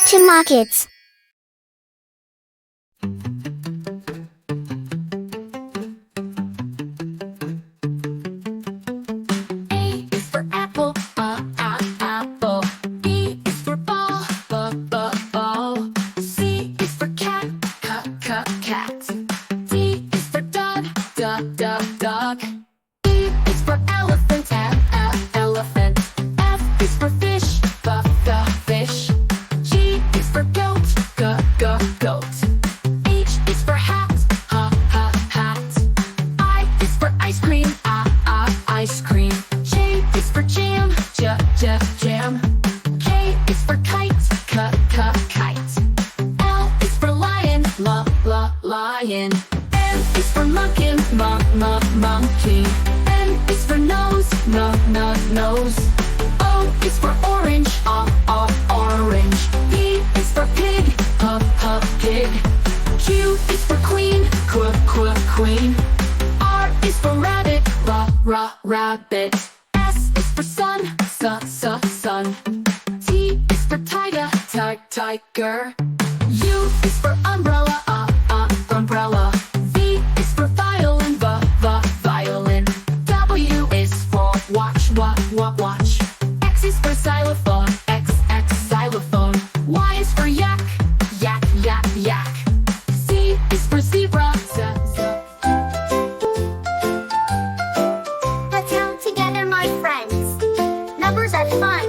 to markets. A is for apple, apple. B is for ball, ball. C is for cat, cat. D is for dog, dog. E is for elephant, elephant. F is for fish, fish. G is for goat, goat. H is for hat, hat. I is for ice cream, ice cream. J is for jam, jam. K is for kite, kite. L is for lion, lion. M is for monkey, monkey. N is for nose, nose. O is for orange, orange. P is for pig, pig. Q is for queen, queen. R is for rabbit, rabbit. S is for sun, sun. T is for tiger, tiger. U is for umbrella, umbrella. V is for violin, violin. W is for watch, watch. X is for xylophone, X, xylophone. Y is for yak, yak. Z is for zebra, Let's count together, my friends. Numbers are fun.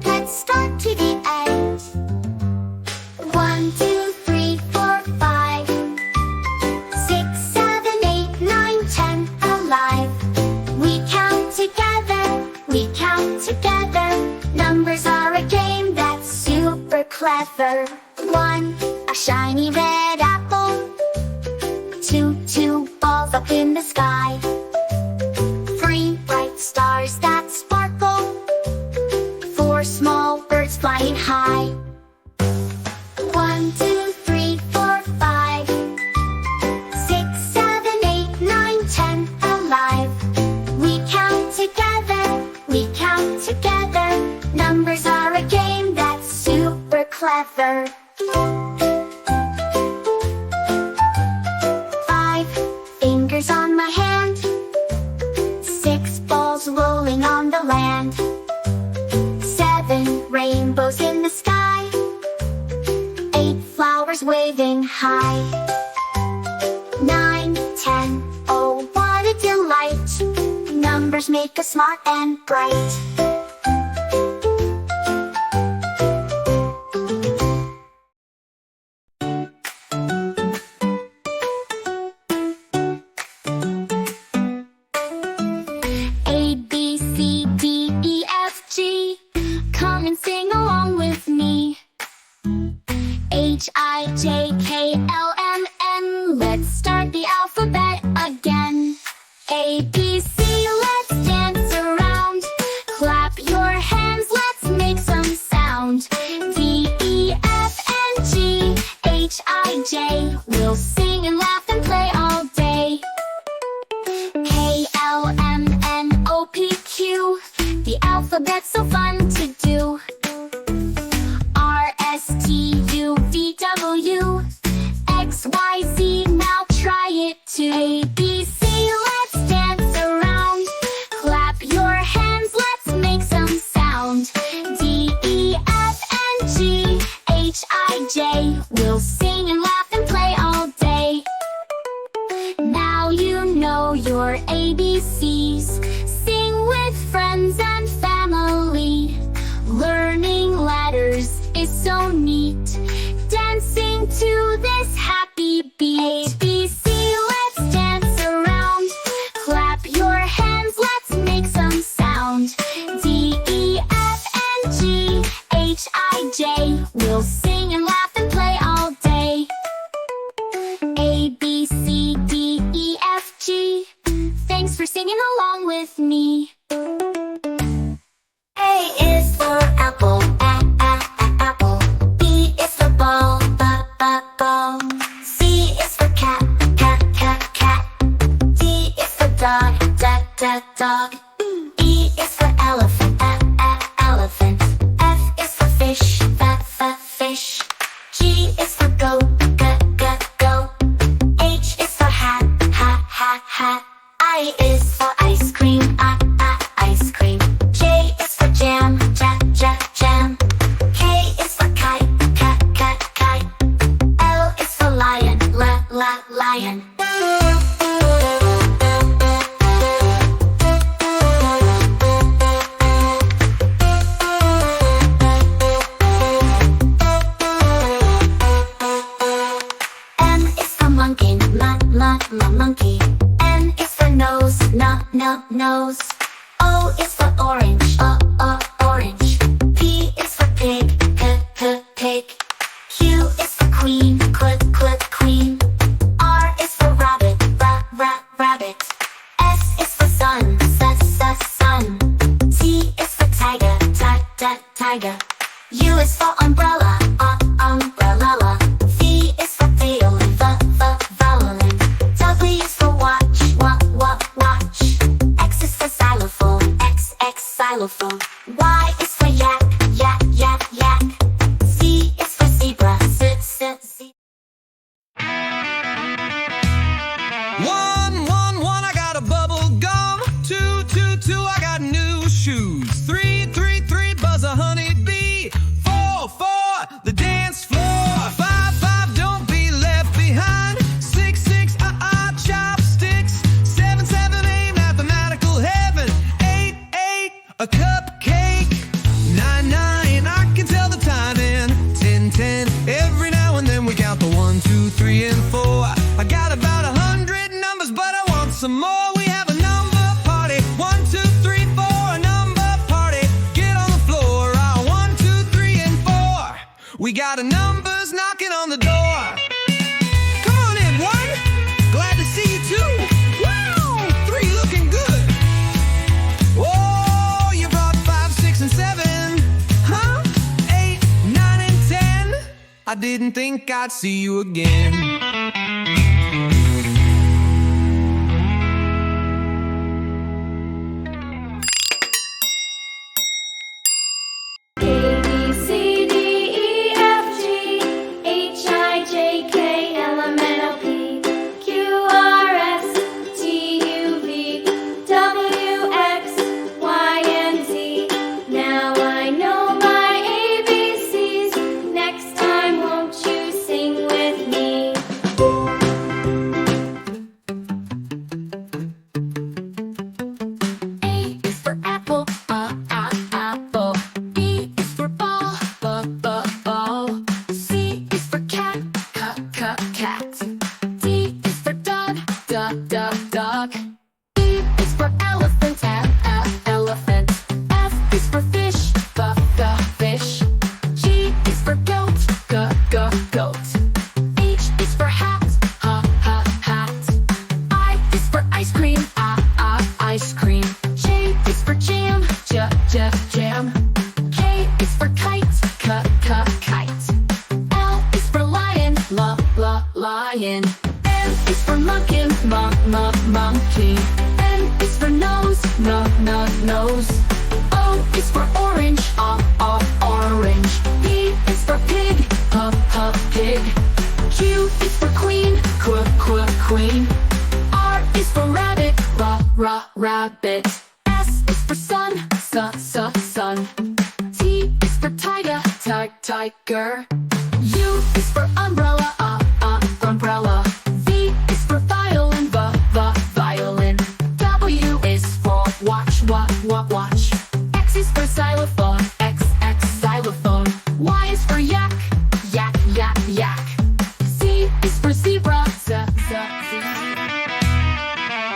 Let's start to the end. 1, 2, 3, 4, 5, 6, 7, 8, 9, 10, alive. We count together. Numbers are a game that's super clever. 1, a shiny red apple. 2 balls up in the sky. 3 bright stars that sparkle. 4 small birds flying high. 1, 2, 3, 4, 5, 6, 7, 8, 9, 10, alive. We count together. Numbers are a game that's super clever. 5 fingers on my hand. 6 balls rolling on the land. 7 rainbows in the sky. 8 flowers waving high. 9, 10, oh what a delight. Numbers make us smart and bright. A, B, C, D, E, F, G. Come and sing along with me. H, I, J, K, L, M, N. Let's start the alphabet again. A, B, C, let's dance around. Clap your hands, let's make some sound. D, E, F, and G, H, I, J. We'll sing and laugh and play all day. K, L, M, N, O, P, Q. The alphabet's so fun to do. R, S, T, U, V, W. X, Y, Z, now try it too. A, B, C, let's dance around. Clap your hands, let's make some sound. D, E, F, and G, H, I, J. We'll sing and laugh and play all day. Now you know your ABCs. Sing with friends and family. Learning letters is so neat. Dancing to this happy beat. A, B, C, let's dance around. Clap your hands, let's make some sound. D, E, F, and G, H, I, J. We'll sing and laugh and play all day. A, B, C, D, E, F, G. Thanks for singing along with me. A is for apple, apple. B is for ball, ball. C is for cat, cat. D is for dog, dog. E is for elephant, elephant. F is for fish, fish. nose. O is for orange, orange. P is for pig, pig. Q is for queen, queen. R is for rabbit, rabbit. S is for sun, sun. T is for tiger, tiger. U is for umbrella, umbrella. V is for violin, violin. W is for watch, watch. X is for xylophone, xylophone. Y is for yak, yak. Z is for zebra, z. 1, 1, 1, I got a bubble gum. 2, 2, 2, I got new shoes. 3, 3, 3, buzz a honeybee. 4, 4, the dance floor. 5, 5, don't be left behind. 6, 6, chopsticks. 7, 7, mathematical heaven. 8, 8, a cupcake. 9, 9, I can tell the timing. 10, 10, every now and then we count the 1, 2, 3, and 4. I got about 100 numbers, but I want some more. We have a number party. 1, 2, 3, 4, a number party. Get on the floor. 1, 2, 3, and 4. We got a numbers knocking on the door. Come on in, 1. Glad to see you, 2. Wow, 3 looking good. Oh, you brought 5, 6, and 7. Huh? 8, 9, and 10. I didn't think I'd see you again. A, B, C, D, E, F, G, H, I, J, K, L, M, N, O, P, Q, R, S, T, U, V, W, X, Y, and Z. Now I know my ABCs. Next time, won't you sing with me? A is for apple, apple. B is for ball, ball. C is for cat, cat. D is for dog, dog. E is for elephant, elephant. F is for fish, fish. G is for goat, goat. H is for hat, hat. I is for ice cream, ice cream. J is for jam, jam. K is for kite, kite. L is for lion, lion. M is for monkey, monkey. N is for nose, nose. O is for orange, orange. P is for pig, pig. Q is for queen, queen. R is for rabbit, rabbit. S is for sun, sun. T is for tiger, tiger. U is for umbrella, umbrella. V is for violin, violin. W is for watch, watch. X is for xylophone, X, xylophone. Y is for yak, yak. Z is for zebra, z.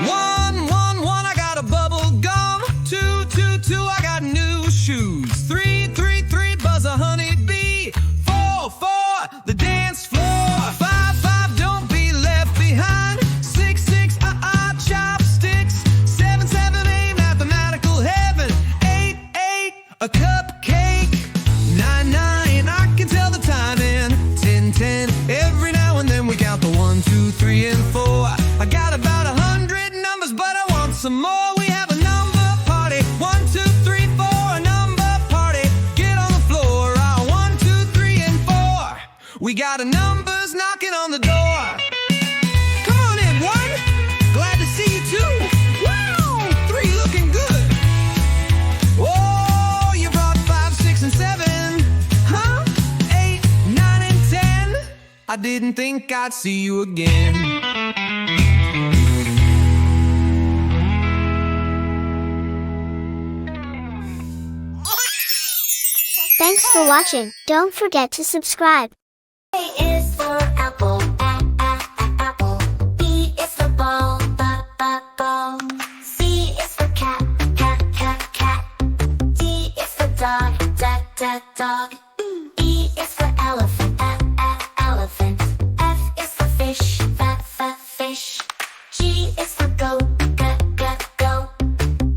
1, 1, 1, I got a bubble gum. 2, 2, 2, I got new shoes. 3, 3, 3, buzz a honeybee. 4, 4, the dance floor. 5, 5, don't be left behind. 6, 6, chopsticks. 7, 7, mathematical heaven. 8, 8, a cupcake. 9, 9, I can tell the timing. 10, 10, every now and then we count the 1, 2, 3, and 4. I got about 100 numbers, but I want some more. We have a number party. 1, 2, 3, 4, a number party. Get on the floor. 1, 2, 3, and 4. We got a numbers knocking on the door. Come on in, 1. Glad to see you, 2. Wow, 3 looking good. Oh, you brought 5, 6, and 7. Huh? 8, 9, and 10. I didn't think I'd see you again. Thanks for watching. Don't forget to subscribe. A is for apple, apple. B is for ball, ball. C is for cat. dog. E is for elephant, elephant. F is for fish, fish. G is for goat, goat.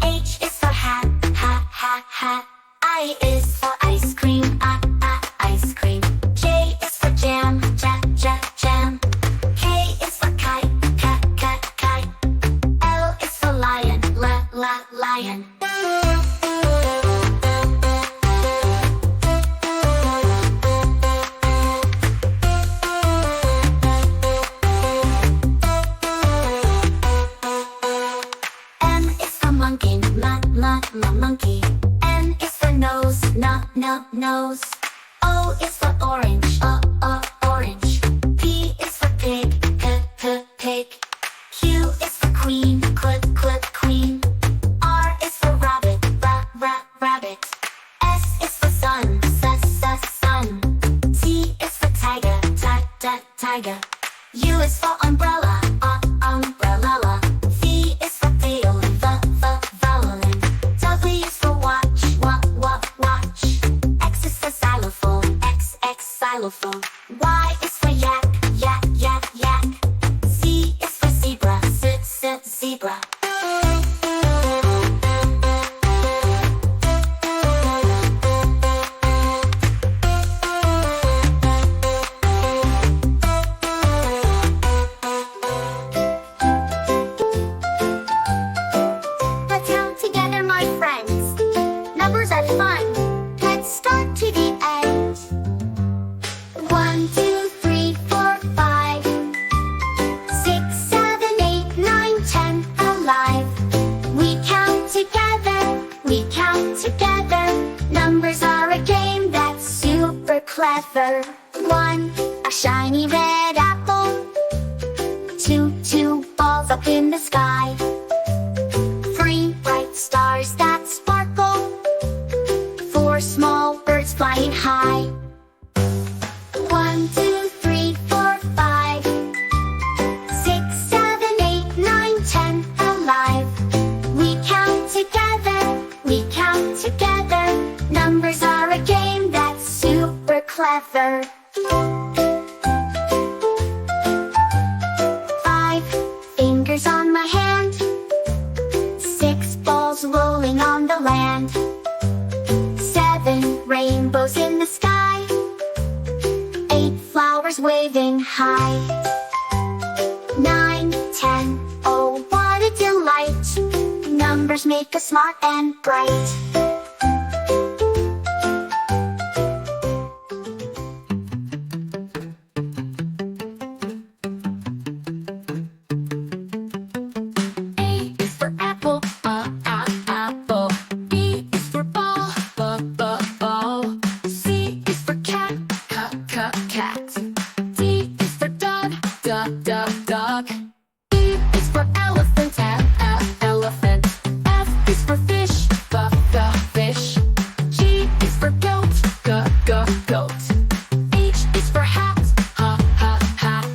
H is for hat, hat. I is for ice cream, ice cream. J is for jam, jam. K is for kite, kite. L is for lion, lion. M is for monkey, monkey. N is for nose, nose. O is for orange, orange. P is for pig, pig. Q is for queen, queen. R is for rabbit, rabbit. S is for sun, sun. T is for tiger, tiger. U is for umbrella, umbrella. V is for violin, violin. W is for watch, watch. X is for xylophone, X, xylophone. Y is for yak, yak. Z is for zebra, zebra. Let's count together, my friends. Numbers are fun. Let's start to the end. 1, 2, 3, 4, 5, 6, 7, 8, 9, 10, alive. We count together. Numbers are a game that's super clever. 1, a shiny red apple. 2 balls up in the sky. 3 bright stars that sparkle. 4 small birds flying high. 1, 2, 3, 4, 5, 6, 7, 8, 9, 10, alive. We count together. Numbers are a game that's super clever. 5 fingers on my hand. 6 balls rolling on the land. 7 rainbows in the sky. 8 flowers waving high. 9, 10, oh what a delight. Numbers make us smart and bright. A is for apple, apple. B is for ball, ball. C is for cat, cat. D is for dog, dog. E is for elephant, elephant. F is for fish, fish. G is for goat, goat. H is for hat, hat.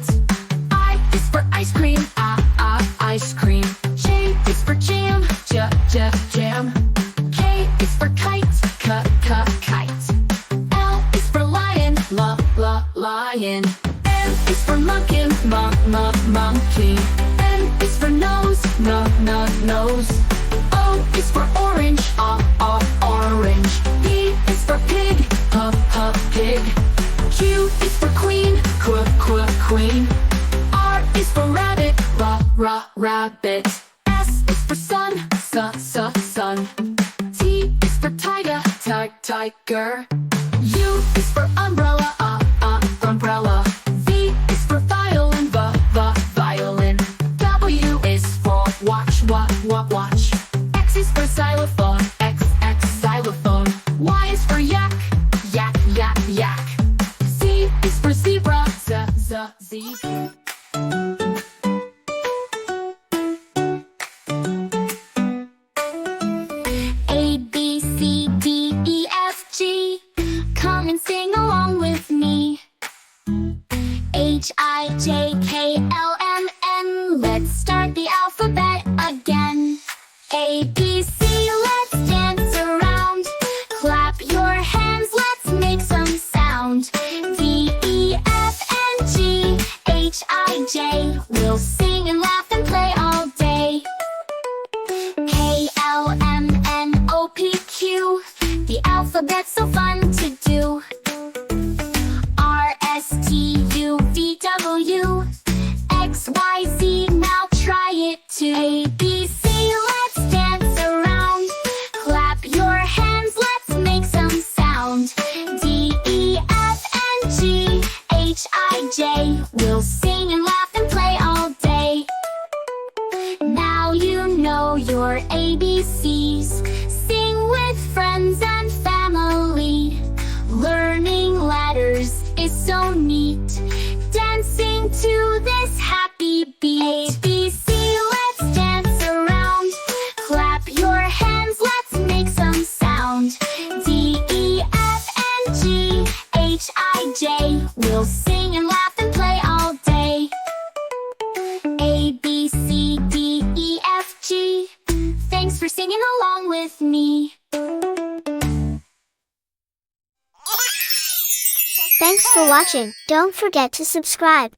I is for ice cream, ice cream. J is for jam, jam. K is for kite, kite. L is for lion, lion. M is for monkey, monkey. N is for nose, nose. O is for orange, orange. P is for pig, pig. Q is for queen, queen. R is for rabbit, rabbit. S is for sun, sun. T is for tiger, tiger. U is for umbrella, umbrella. V is for violin, violin. W is for watch, watch. X is for xylophone, X, xylophone. Y is for yak, yak. Z is for zebra, zebra. A, B, C, D, E, F, G. Come and sing along with me. H, I, J, K, L, M, N. Let's start the alphabet again. A, B, C, let's dance around. Clap your hands. Thanks for watching. Don't forget to subscribe.